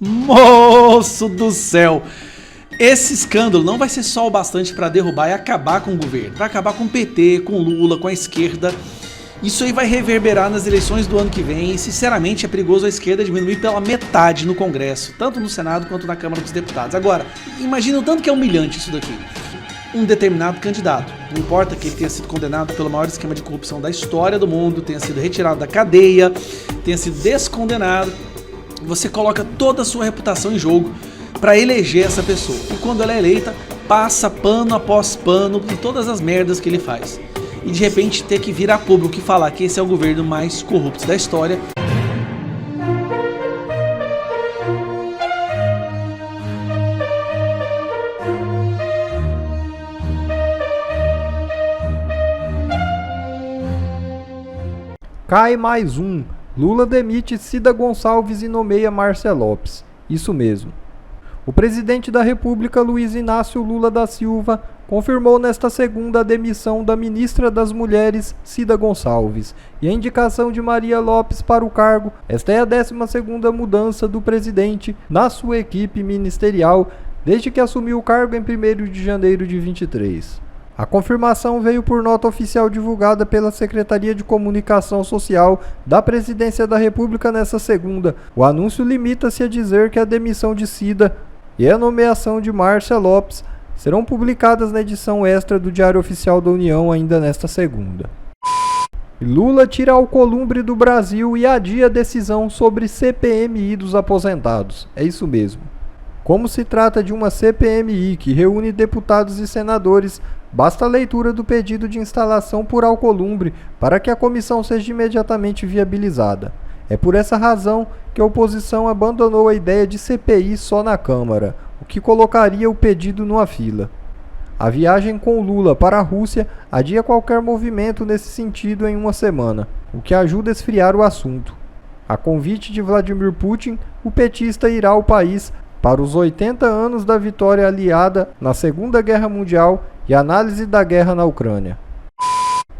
Moço do céu! Esse escândalo não vai ser só o bastante para derrubar e acabar com o governo. Vai acabar com o PT, com Lula, com a esquerda. Isso aí vai reverberar nas eleições do ano que vem e, sinceramente, é perigoso a esquerda diminuir pela metade no Congresso, tanto no Senado quanto na Câmara dos Deputados. Agora, imagina o tanto que é humilhante isso daqui. Um determinado candidato, não importa que ele tenha sido condenado pelo maior esquema de corrupção da história do mundo, tenha sido retirado da cadeia, tenha sido descondenado, você coloca toda a sua reputação em jogo para eleger essa pessoa. E quando ela é eleita, passa pano após pano em todas as merdas que ele faz. E de repente ter que vir a público e falar que esse é o governo mais corrupto da história. Cai mais um. Lula demite Cida Gonçalves e nomeia Márcia Lopes. Isso mesmo. O presidente da República, Luiz Inácio Lula da Silva, confirmou nesta segunda a demissão da ministra das Mulheres, Cida Gonçalves, e a indicação de Maria Lopes para o cargo. Esta é a 12ª mudança do presidente na sua equipe ministerial desde que assumiu o cargo em 1º de janeiro de 2023. A confirmação veio por nota oficial divulgada pela Secretaria de Comunicação Social da Presidência da República nesta segunda. O anúncio limita-se a dizer que a demissão de Cida e a nomeação de Márcia Lopes serão publicadas na edição extra do Diário Oficial da União ainda nesta segunda. Lula tira Alcolumbre do Brasil e adia a decisão sobre CPMI dos aposentados. É isso mesmo. Como se trata de uma CPMI que reúne deputados e senadores, basta a leitura do pedido de instalação por Alcolumbre para que a comissão seja imediatamente viabilizada. É por essa razão que a oposição abandonou a ideia de CPI só na Câmara, o que colocaria o pedido numa fila. A viagem com Lula para a Rússia adia qualquer movimento nesse sentido em uma semana, o que ajuda a esfriar o assunto. A convite de Vladimir Putin, o petista irá ao país para os 80 anos da vitória aliada na Segunda Guerra Mundial e análise da guerra na Ucrânia.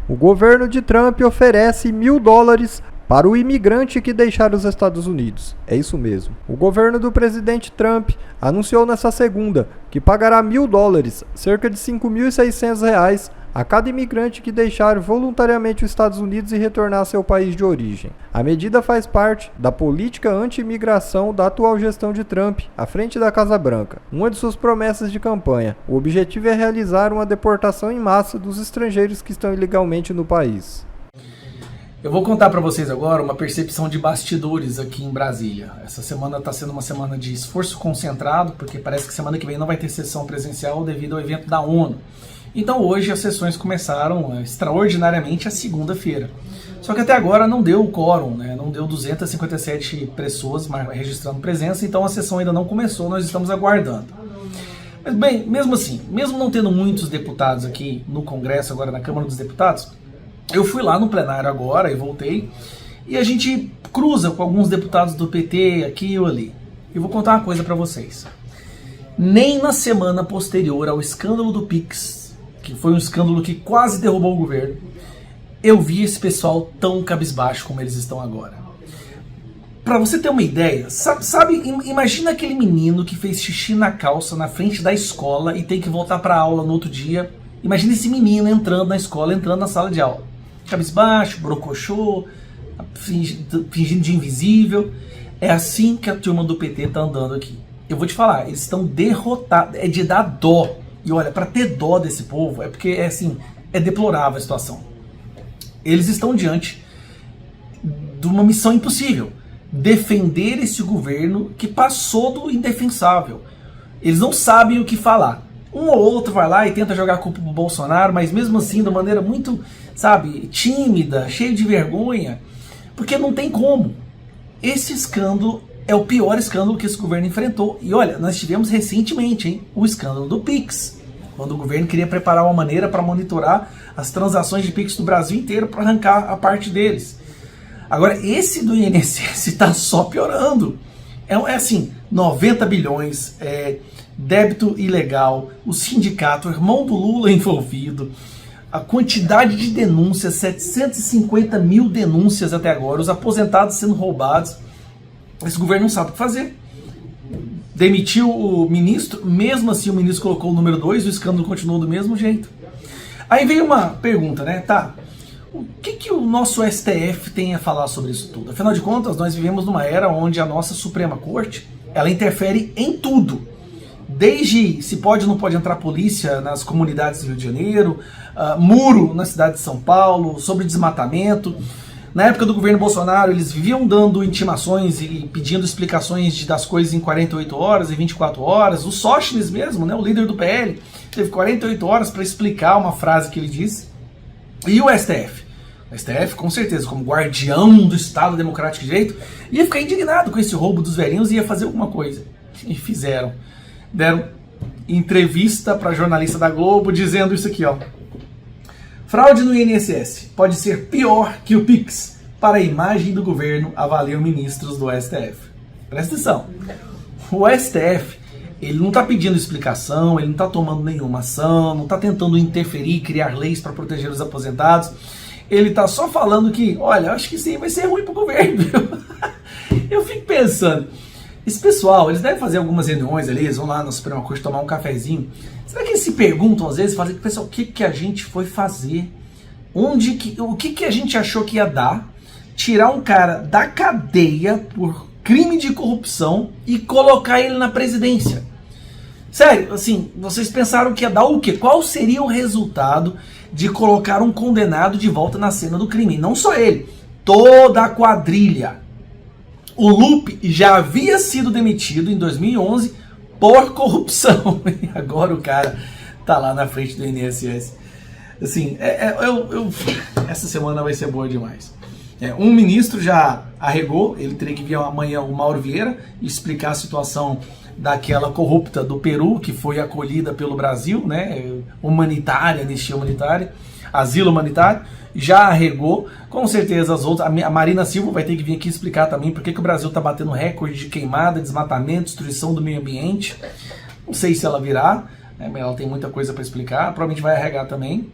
O governo de Trump oferece $1.000 para o imigrante que deixar os Estados Unidos. É isso mesmo. O governo do presidente Trump anunciou nesta segunda que pagará $1.000, cerca de R$ 5.600, a cada imigrante que deixar voluntariamente os Estados Unidos e retornar a seu país de origem. A medida faz parte da política anti-imigração da atual gestão de Trump, à frente da Casa Branca, uma de suas promessas de campanha. O objetivo é realizar uma deportação em massa dos estrangeiros que estão ilegalmente no país. Eu vou contar para vocês agora uma percepção de bastidores aqui em Brasília. Essa semana está sendo uma semana de esforço concentrado, porque parece que semana que vem não vai ter sessão presencial devido ao evento da ONU. Então hoje as sessões começaram extraordinariamente a segunda-feira. Só que até agora não deu o quórum, né? Não deu 257 pessoas registrando presença, então a sessão ainda não começou, nós estamos aguardando. Mas bem, mesmo assim, mesmo não tendo muitos deputados aqui no Congresso, agora na Câmara dos Deputados, eu fui lá no plenário agora e voltei, e a gente cruza com alguns deputados do PT aqui ou ali. E vou contar uma coisa para vocês. Nem na semana posterior ao escândalo do Pix, que foi um escândalo que quase derrubou o governo, eu vi esse pessoal tão cabisbaixo como eles estão agora. Pra você ter uma ideia, imagina aquele menino que fez xixi na calça na frente da escola e tem que voltar pra aula no outro dia. Imagina esse menino entrando na escola, entrando na sala de aula. Cabisbaixo, brocochô, fingindo de invisível. É assim que a turma do PT tá andando aqui. Eu vou te falar, eles estão derrotados, é de dar dó. E olha, para ter dó desse povo, é porque é deplorável a situação. Eles estão diante de uma missão impossível. Defender esse governo que passou do indefensável. Eles não sabem o que falar. Um ou outro vai lá e tenta jogar a culpa pro Bolsonaro, mas mesmo assim, de maneira muito, tímida, cheia de vergonha, porque não tem como. Esse escândalo é o pior escândalo que esse governo enfrentou. E olha, nós tivemos recentemente o escândalo do Pix, quando o governo queria preparar uma maneira para monitorar as transações de Pix do Brasil inteiro para arrancar a parte deles. Agora, esse do INSS está só piorando. É 90 bilhões, débito ilegal, o sindicato, o irmão do Lula envolvido, a quantidade de denúncias, 750 mil denúncias até agora, os aposentados sendo roubados. Esse governo não sabe o que fazer. demitiu o ministro, mesmo assim o ministro colocou o número 2, o escândalo continuou do mesmo jeito. Aí veio uma pergunta, né? Tá, o que o nosso STF tem a falar sobre isso tudo? Afinal de contas, nós vivemos numa era onde a nossa Suprema Corte, ela interfere em tudo. Desde se pode ou não pode entrar polícia nas comunidades do Rio de Janeiro, muro na cidade de São Paulo, sobre desmatamento. Na época do governo Bolsonaro, eles viviam dando intimações e pedindo explicações das coisas em 48 horas e 24 horas. O Sócrates mesmo, né, o líder do PL, teve 48 horas para explicar uma frase que ele disse. E o STF? O STF, com certeza, como guardião do Estado Democrático de Direito, ia ficar indignado com esse roubo dos velhinhos e ia fazer alguma coisa. E fizeram. Deram entrevista para jornalista da Globo dizendo isso aqui, ó. Fraude no INSS pode ser pior que o Pix para a imagem do governo, avaliam ministros do STF. Presta atenção. O STF, ele não está pedindo explicação, ele não está tomando nenhuma ação, não está tentando interferir, criar leis para proteger os aposentados. Ele está só falando que, olha, acho que sim, vai ser ruim para o governo. Eu fico pensando, esse pessoal, eles devem fazer algumas reuniões ali, eles vão lá no Suprema Corte tomar um cafezinho. Será que eles se perguntam às vezes, fazem, pessoal, o que a gente foi fazer? O que a gente achou que ia dar? Tirar um cara da cadeia por crime de corrupção e colocar ele na presidência. Sério, assim, vocês pensaram que ia dar o quê? Qual seria o resultado de colocar um condenado de volta na cena do crime? Não só ele, toda a quadrilha. O Lupe já havia sido demitido em 2011 por corrupção. E agora o cara tá lá na frente do INSS. Assim, essa semana vai ser boa demais. Um ministro já arregou, ele teria que vir amanhã, o Mauro Vieira, explicar a situação daquela corrupta do Peru, que foi acolhida pelo Brasil, né? Humanitária, anistia humanitária, asilo humanitário. Já arregou, com certeza as outras, a Marina Silva vai ter que vir aqui explicar também por que o Brasil está batendo recorde de queimada, desmatamento, destruição do meio ambiente. Não sei se ela virá, né, ela tem muita coisa para explicar, provavelmente vai arregar também.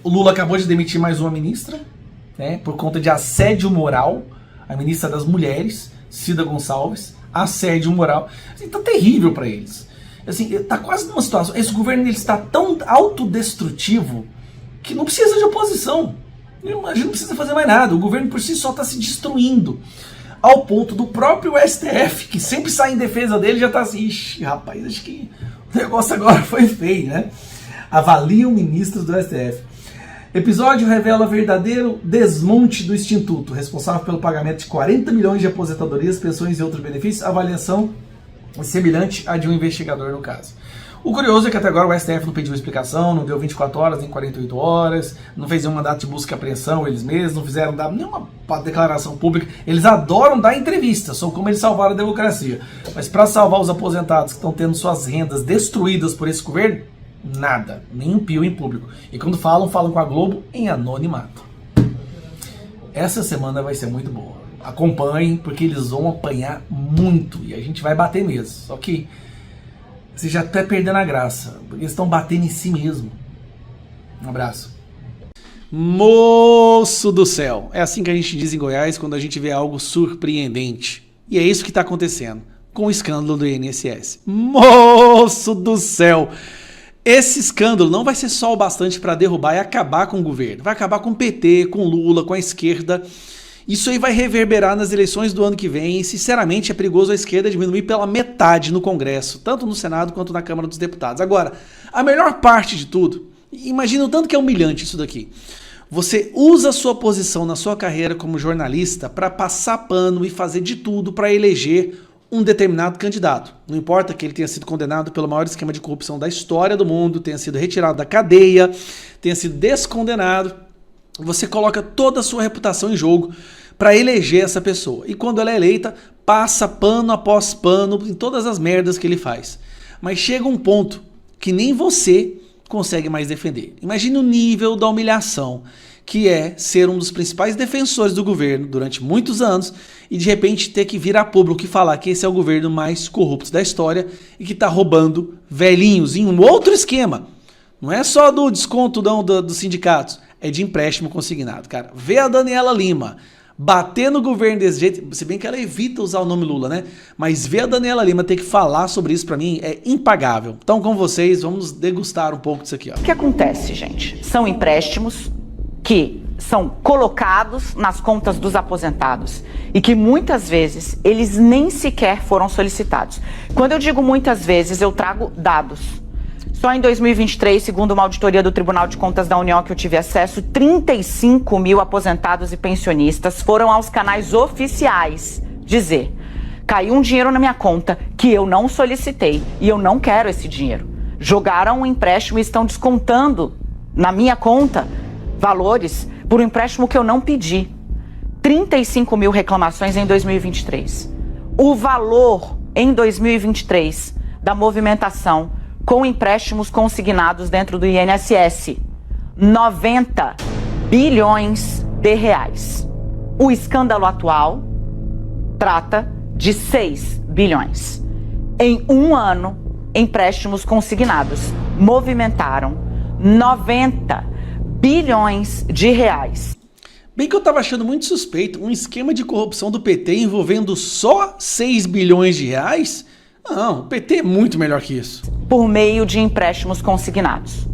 O Lula acabou de demitir mais uma ministra, né, por conta de assédio moral, a ministra das Mulheres, Cida Gonçalves, assédio moral. Assim, tá terrível para eles. Assim, tá quase numa situação, esse governo ele está tão autodestrutivo que não precisa de oposição. A gente não precisa fazer mais nada. O governo por si só está se destruindo. Ao ponto do próprio STF, que sempre sai em defesa dele, já está assim, ixi, rapaz, acho que o negócio agora foi feio, né? Avaliam ministros do STF. Episódio revela verdadeiro desmonte do Instituto, responsável pelo pagamento de 40 milhões de aposentadorias, pensões e outros benefícios. Avaliação semelhante à de um investigador no caso. O curioso é que até agora o STF não pediu explicação, não deu 24 horas, nem 48 horas, não fez nenhum mandato de busca e apreensão eles mesmos, não fizeram nenhuma declaração pública. Eles adoram dar entrevista, só como eles salvaram a democracia. Mas para salvar os aposentados que estão tendo suas rendas destruídas por esse governo, nada, nem um pio em público. E quando falam com a Globo em anonimato. Essa semana vai ser muito boa. Acompanhem, porque eles vão apanhar muito e a gente vai bater mesmo. Só que você já está perdendo a graça, porque eles estão batendo em si mesmo. Um abraço. Moço do céu, é assim que a gente diz em Goiás quando a gente vê algo surpreendente. E é isso que está acontecendo com o escândalo do INSS. Moço do céu! Esse escândalo não vai ser só o bastante para derrubar e acabar com o governo. Vai acabar com o PT, com o Lula, com a esquerda. Isso aí vai reverberar nas eleições do ano que vem e, sinceramente, é perigoso a esquerda diminuir pela metade no Congresso, tanto no Senado quanto na Câmara dos Deputados. Agora, a melhor parte de tudo, imagina o tanto que é humilhante isso daqui. Você usa a sua posição na sua carreira como jornalista para passar pano e fazer de tudo para eleger um determinado candidato. Não importa que ele tenha sido condenado pelo maior esquema de corrupção da história do mundo, tenha sido retirado da cadeia, tenha sido descondenado, você coloca toda a sua reputação em jogo para eleger essa pessoa. E quando ela é eleita, passa pano após pano em todas as merdas que ele faz. Mas chega um ponto que nem você consegue mais defender. Imagine o nível da humilhação que é ser um dos principais defensores do governo durante muitos anos e de repente ter que vir a público e falar que esse é o governo mais corrupto da história e que está roubando velhinhos em um outro esquema. Não é só do desconto dos sindicatos, é de empréstimo consignado, cara. Vê a Daniela Lima, bater no governo desse jeito, se bem que ela evita usar o nome Lula, né? Mas ver a Daniela Lima ter que falar sobre isso pra mim é impagável. Então, com vocês, vamos degustar um pouco disso aqui, ó. O que acontece, gente? São empréstimos que são colocados nas contas dos aposentados e que muitas vezes eles nem sequer foram solicitados. Quando eu digo muitas vezes, eu trago dados. Só em 2023, segundo uma auditoria do Tribunal de Contas da União que eu tive acesso, 35 mil aposentados e pensionistas foram aos canais oficiais dizer: caiu um dinheiro na minha conta que eu não solicitei e eu não quero esse dinheiro. Jogaram um empréstimo e estão descontando na minha conta valores por um empréstimo que eu não pedi. 35 mil reclamações em 2023. O valor em 2023 da movimentação com empréstimos consignados dentro do INSS, 90 bilhões de reais. O escândalo atual trata de 6 bilhões. Em um ano, empréstimos consignados movimentaram 90 bilhões de reais. Bem que eu tava achando muito suspeito um esquema de corrupção do PT envolvendo só 6 bilhões de reais? Não, o PT é muito melhor que isso. Por meio de empréstimos consignados.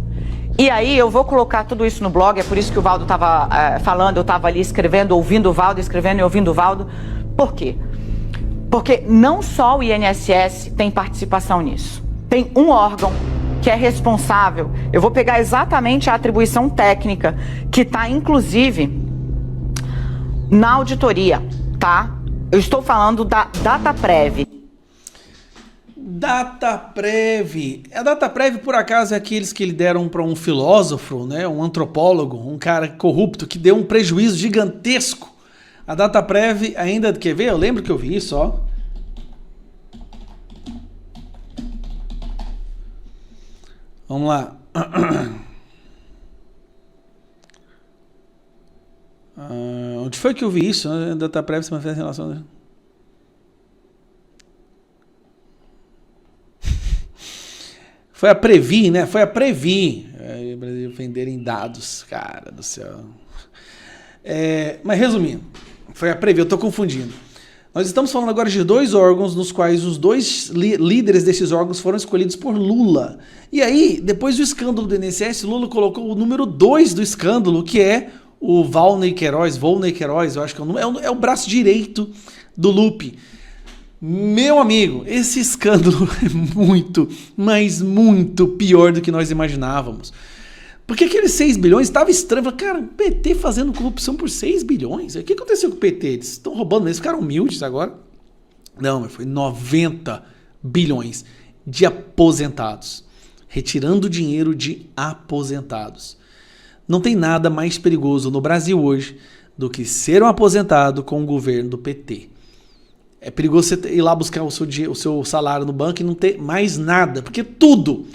E aí eu vou colocar tudo isso no blog, é por isso que o Valdo estava falando, eu estava ali escrevendo, ouvindo o Valdo, escrevendo e ouvindo o Valdo. Por quê? Porque não só o INSS tem participação nisso. Tem um órgão que é responsável, eu vou pegar exatamente a atribuição técnica, que está inclusive na auditoria, tá? Eu estou falando da DataPrev. DataPrev. A DataPrev, por acaso, é aqueles que lhe deram para um filósofo, né, um antropólogo, um cara corrupto que deu um prejuízo gigantesco. A DataPrev ainda, quer ver? Eu lembro que eu vi isso, ó. Vamos lá. Onde foi que eu vi isso? A DataPrev se mantém em relação... Foi a Previ, né? Foi a Previ. O Brasil venderem dados, cara do céu. Mas resumindo, foi a Previ, eu tô confundindo. Nós estamos falando agora de dois órgãos nos quais os dois líderes desses órgãos foram escolhidos por Lula. E aí, depois do escândalo do INSS, Lula colocou o número 2 do escândalo, que é o Volney Queiroz, eu acho que é o braço direito do Lupe. Meu amigo, esse escândalo é muito, mas muito pior do que nós imaginávamos. Porque aqueles 6 bilhões estava estranho. Falei, cara, o PT fazendo corrupção por 6 bilhões? O que aconteceu com o PT? Eles estão roubando, eles ficaram humildes agora? Não, mas foi 90 bilhões de aposentados. Retirando dinheiro de aposentados. Não tem nada mais perigoso no Brasil hoje do que ser um aposentado com o governo do PT. É perigoso você ir lá buscar o seu salário no banco e não ter mais nada, porque tudo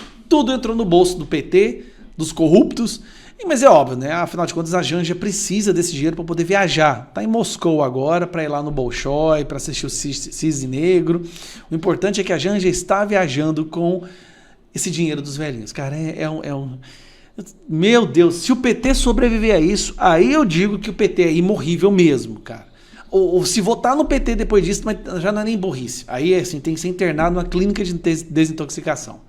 entrou no bolso do PT, dos corruptos, mas é óbvio, né? Afinal de contas, a Janja precisa desse dinheiro para poder viajar. Tá em Moscou agora, para ir lá no Bolshoi, para assistir o Cisne Negro. O importante é que a Janja está viajando com esse dinheiro dos velhinhos. Cara, meu Deus, se o PT sobreviver a isso, aí eu digo que o PT é imorrível mesmo, cara. Ou se votar no PT depois disso, mas já não é nem burrice. Aí assim, tem que ser internado numa clínica de desintoxicação.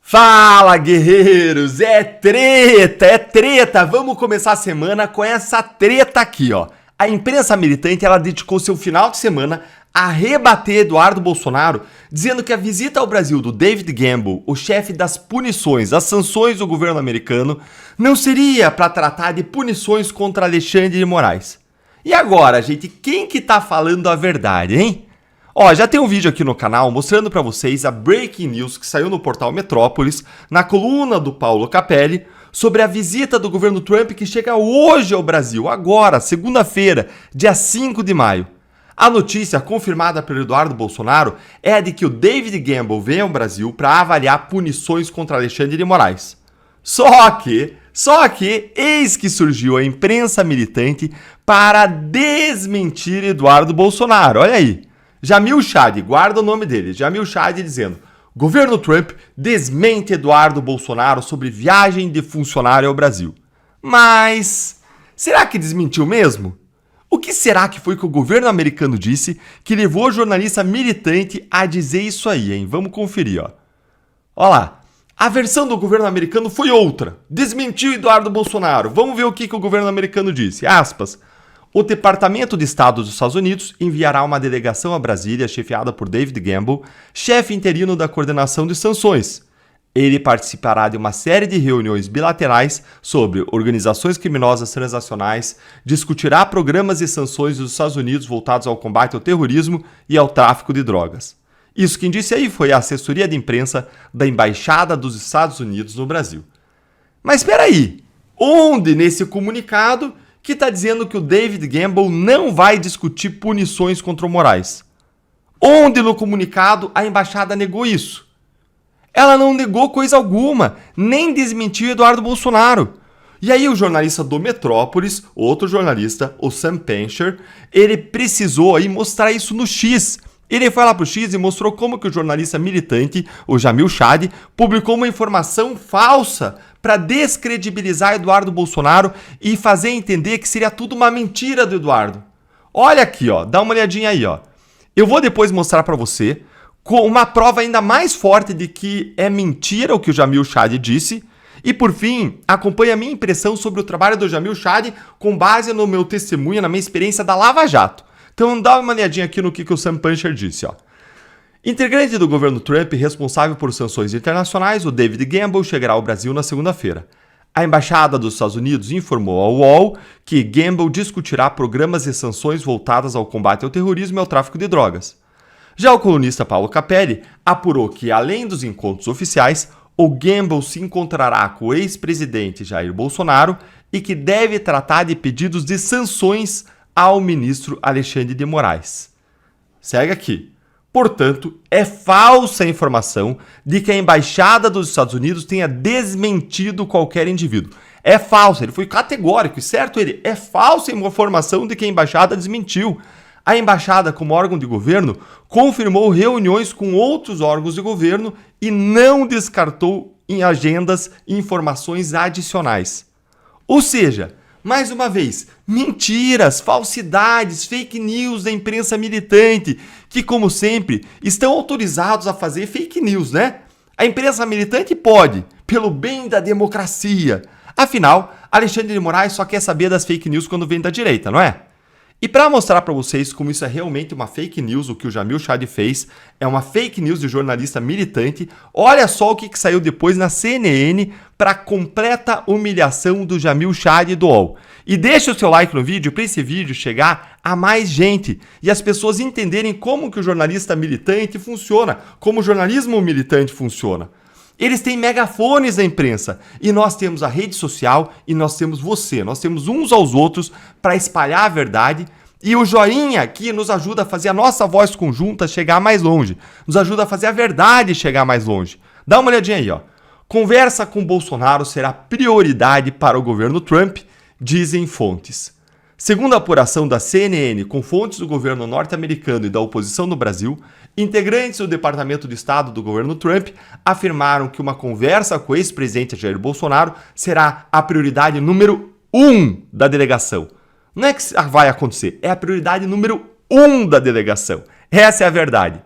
Fala, guerreiros! É treta! Vamos começar a semana com essa treta aqui, ó. A imprensa militante, ela dedicou seu final de semana a rebater Eduardo Bolsonaro, dizendo que a visita ao Brasil do David Gamble, o chefe das punições, as sanções do governo americano, não seria para tratar de punições contra Alexandre de Moraes. E agora, gente, quem que tá falando a verdade, hein? Ó, já tem um vídeo aqui no canal mostrando pra vocês a breaking news que saiu no portal Metrópolis, na coluna do Paulo Capelli, sobre a visita do governo Trump que chega hoje ao Brasil, agora, segunda-feira, dia 5 de maio. A notícia confirmada pelo Eduardo Bolsonaro é a de que o David Gamble vem ao Brasil para avaliar punições contra Alexandre de Moraes. Só que, eis que surgiu a imprensa militante para desmentir Eduardo Bolsonaro. Olha aí, Jamil Chad, guarda o nome dele, Jamil Chad dizendo: governo Trump desmente Eduardo Bolsonaro sobre viagem de funcionário ao Brasil. Mas será que desmentiu mesmo? O que será que foi que o governo americano disse que levou o jornalista militante a dizer isso aí, hein? Vamos conferir, ó. Olha lá. A versão do governo americano foi outra. Desmentiu Eduardo Bolsonaro. Vamos ver o que o governo americano disse. Aspas. O Departamento de Estado dos Estados Unidos enviará uma delegação a Brasília, chefiada por David Gamble, chefe interino da coordenação de sanções. Ele participará de uma série de reuniões bilaterais sobre organizações criminosas transnacionais, discutirá programas e sanções dos Estados Unidos voltados ao combate ao terrorismo e ao tráfico de drogas. Isso quem disse aí foi a assessoria de imprensa da Embaixada dos Estados Unidos no Brasil. Mas espera aí, onde nesse comunicado que está dizendo que o David Gamble não vai discutir punições contra o Moraes? Onde no comunicado a embaixada negou isso? Ela não negou coisa alguma, nem desmentiu Eduardo Bolsonaro. E aí o jornalista do Metrópolis, outro jornalista, o Sam Pencher, ele precisou aí mostrar isso no X. Ele foi lá pro X e mostrou como que o jornalista militante, o Jamil Chad, publicou uma informação falsa para descredibilizar Eduardo Bolsonaro e fazer entender que seria tudo uma mentira do Eduardo. Olha aqui, ó, dá uma olhadinha aí, ó. Eu vou depois mostrar para você com uma prova ainda mais forte de que é mentira o que o Jamil Chad disse. E por fim, acompanhe a minha impressão sobre o trabalho do Jamil Chad com base no meu testemunho, na minha experiência da Lava Jato. Então dá uma olhadinha aqui no que o Sam Pencher disse, ó. Integrante do governo Trump responsável por sanções internacionais, o David Gamble chegará ao Brasil na segunda-feira. A Embaixada dos Estados Unidos informou ao UOL que Gamble discutirá programas e sanções voltadas ao combate ao terrorismo e ao tráfico de drogas. Já o colunista Paulo Capelli apurou que, além dos encontros oficiais, o Gamble se encontrará com o ex-presidente Jair Bolsonaro e que deve tratar de pedidos de sanções ao ministro Alexandre de Moraes. Segue aqui. Portanto, é falsa a informação de que a Embaixada dos Estados Unidos tenha desmentido qualquer indivíduo. É falso, ele foi categórico, certo ele? É falsa a informação de que a Embaixada desmentiu. A Embaixada, como órgão de governo, confirmou reuniões com outros órgãos de governo e não descartou em agendas informações adicionais. Ou seja, mais uma vez, mentiras, falsidades, fake news da imprensa militante, que, como sempre, estão autorizados a fazer fake news, né? A imprensa militante pode, pelo bem da democracia. Afinal, Alexandre de Moraes só quer saber das fake news quando vem da direita, não é? E para mostrar para vocês como isso é realmente uma fake news, o que o Jamil Chad fez, é uma fake news de jornalista militante, olha só o que saiu depois na CNN para completa humilhação do Jamil Chad do UOL. E deixa o seu like no vídeo para esse vídeo chegar a mais gente e as pessoas entenderem como que o jornalista militante funciona, como o jornalismo militante funciona. Eles têm megafones da imprensa e nós temos a rede social e nós temos você. Nós temos uns aos outros para espalhar a verdade e o joinha aqui nos ajuda a fazer a nossa voz conjunta chegar mais longe. Nos ajuda a fazer a verdade chegar mais longe. Dá uma olhadinha aí, ó. Conversa com Bolsonaro será prioridade para o governo Trump, dizem fontes. Segundo a apuração da CNN com fontes do governo norte-americano e da oposição no Brasil, integrantes do Departamento de Estado do governo Trump afirmaram que uma conversa com o ex-presidente Jair Bolsonaro será a prioridade número 1 da delegação. Não é que vai acontecer, é a prioridade número 1 da delegação. Essa é a verdade.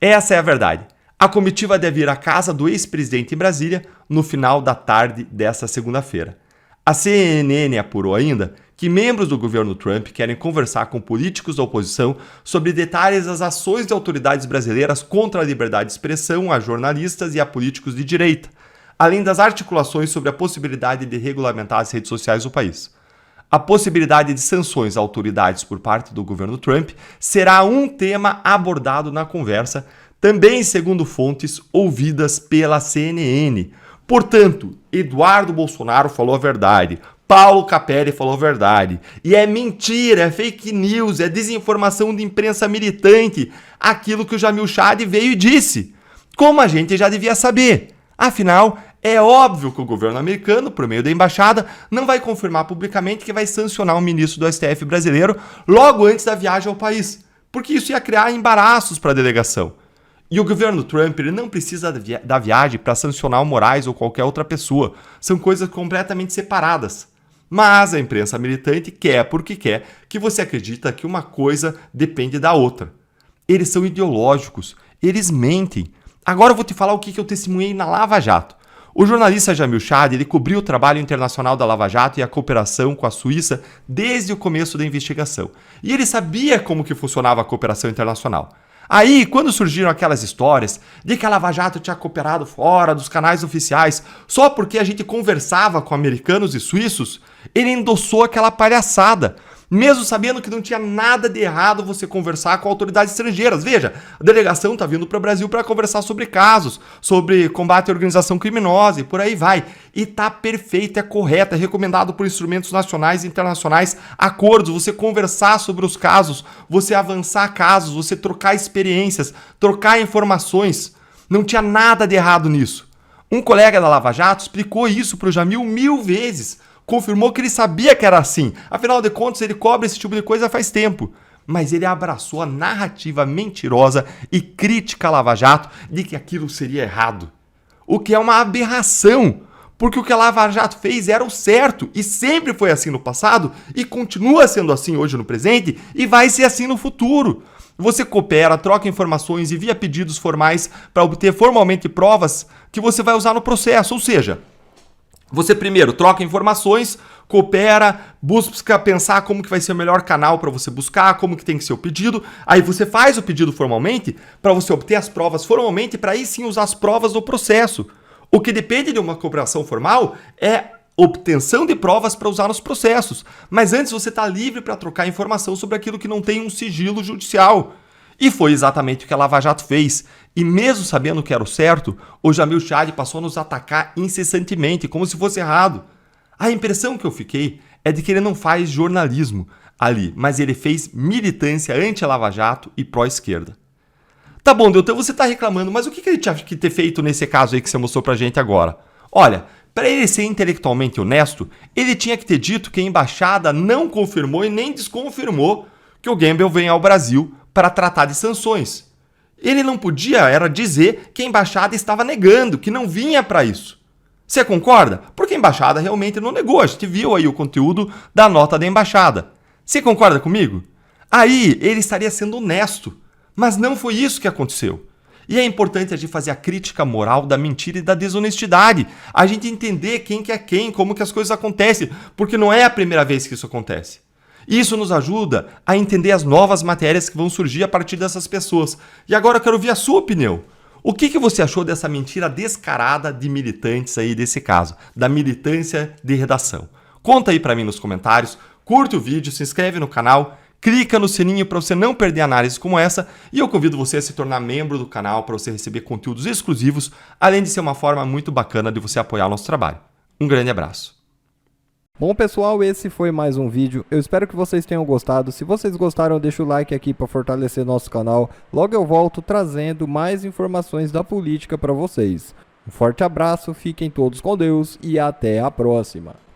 Essa é a verdade. A comitiva deve ir à casa do ex-presidente em Brasília no final da tarde desta segunda-feira. A CNN apurou ainda que membros do governo Trump querem conversar com políticos da oposição sobre detalhes das ações de autoridades brasileiras contra a liberdade de expressão a jornalistas e a políticos de direita, além das articulações sobre a possibilidade de regulamentar as redes sociais do país. A possibilidade de sanções a autoridades por parte do governo Trump será um tema abordado na conversa, também segundo fontes ouvidas pela CNN. Portanto, Eduardo Bolsonaro falou a verdade, Paulo Capelli falou a verdade. E é mentira, é fake news, é desinformação de imprensa militante, aquilo que o Jamil Chad veio e disse. Como a gente já devia saber. Afinal, é óbvio que o governo americano, por meio da embaixada, não vai confirmar publicamente que vai sancionar um ministro do STF brasileiro logo antes da viagem ao país, porque isso ia criar embaraços para a delegação. E o governo Trump ele não precisa da viagem para sancionar o Moraes ou qualquer outra pessoa. São coisas completamente separadas. Mas a imprensa militante quer porque quer que você acredita que uma coisa depende da outra. Eles são ideológicos, eles mentem. Agora eu vou te falar o que eu testemunhei na Lava Jato. O jornalista Jamil Chad, ele cobriu o trabalho internacional da Lava Jato e a cooperação com a Suíça desde o começo da investigação. E ele sabia como que funcionava a cooperação internacional. Aí, quando surgiram aquelas histórias de que a Lava Jato tinha cooperado fora dos canais oficiais só porque a gente conversava com americanos e suíços, ele endossou aquela palhaçada, mesmo sabendo que não tinha nada de errado você conversar com autoridades estrangeiras. Veja, a delegação está vindo para o Brasil para conversar sobre casos, sobre combate à organização criminosa e por aí vai. E tá perfeito, é correto, é recomendado por instrumentos nacionais e internacionais, acordos, você conversar sobre os casos, você avançar casos, você trocar experiências, trocar informações. Não tinha nada de errado nisso. Um colega da Lava Jato explicou isso para o Jamil 1000 vezes. Confirmou que ele sabia que era assim. Afinal de contas, ele cobre esse tipo de coisa faz tempo. Mas ele abraçou a narrativa mentirosa e crítica à Lava Jato de que aquilo seria errado. O que é uma aberração, porque o que a Lava Jato fez era o certo e sempre foi assim no passado e continua sendo assim hoje no presente e vai ser assim no futuro. Você coopera, troca informações, envia pedidos formais para obter formalmente provas que você vai usar no processo, ou seja, você primeiro troca informações, coopera, busca pensar como que vai ser o melhor canal para você buscar, como que tem que ser o pedido. Aí você faz o pedido formalmente para você obter as provas formalmente, para aí sim usar as provas do processo. O que depende de uma cooperação formal é obtenção de provas para usar nos processos. Mas antes você está livre para trocar informação sobre aquilo que não tem um sigilo judicial. E foi exatamente o que a Lava Jato fez. E mesmo sabendo que era o certo, o Jamil Chad passou a nos atacar incessantemente, como se fosse errado. A impressão que eu fiquei é de que ele não faz jornalismo ali, mas ele fez militância anti-Lava Jato e pró-esquerda. Tá bom, Deltan, você tá reclamando, mas o que ele tinha que ter feito nesse caso aí que você mostrou pra gente agora? Olha, para ele ser intelectualmente honesto, ele tinha que ter dito que a embaixada não confirmou e nem desconfirmou que o Gambel vem ao Brasil para tratar de sanções. Ele não podia era dizer que a embaixada estava negando, que não vinha para isso. Você concorda? Porque a embaixada realmente não negou, a gente viu aí o conteúdo da nota da embaixada. Você concorda comigo? Aí ele estaria sendo honesto, mas não foi isso que aconteceu. E é importante a gente fazer a crítica moral da mentira e da desonestidade, a gente entender quem que é quem, como que as coisas acontecem, porque não é a primeira vez que isso acontece. Isso nos ajuda a entender as novas matérias que vão surgir a partir dessas pessoas. E agora eu quero ouvir a sua opinião. O que você achou dessa mentira descarada de militantes aí desse caso, da militância de redação? Conta aí pra mim nos comentários, curte o vídeo, se inscreve no canal, clica no sininho para você não perder análises como essa e eu convido você a se tornar membro do canal para você receber conteúdos exclusivos, além de ser uma forma muito bacana de você apoiar o nosso trabalho. Um grande abraço. Bom pessoal, esse foi mais um vídeo, eu espero que vocês tenham gostado. Se vocês gostaram, deixa o like aqui para fortalecer nosso canal. Logo eu volto trazendo mais informações da política para vocês. Um forte abraço, fiquem todos com Deus e até a próxima.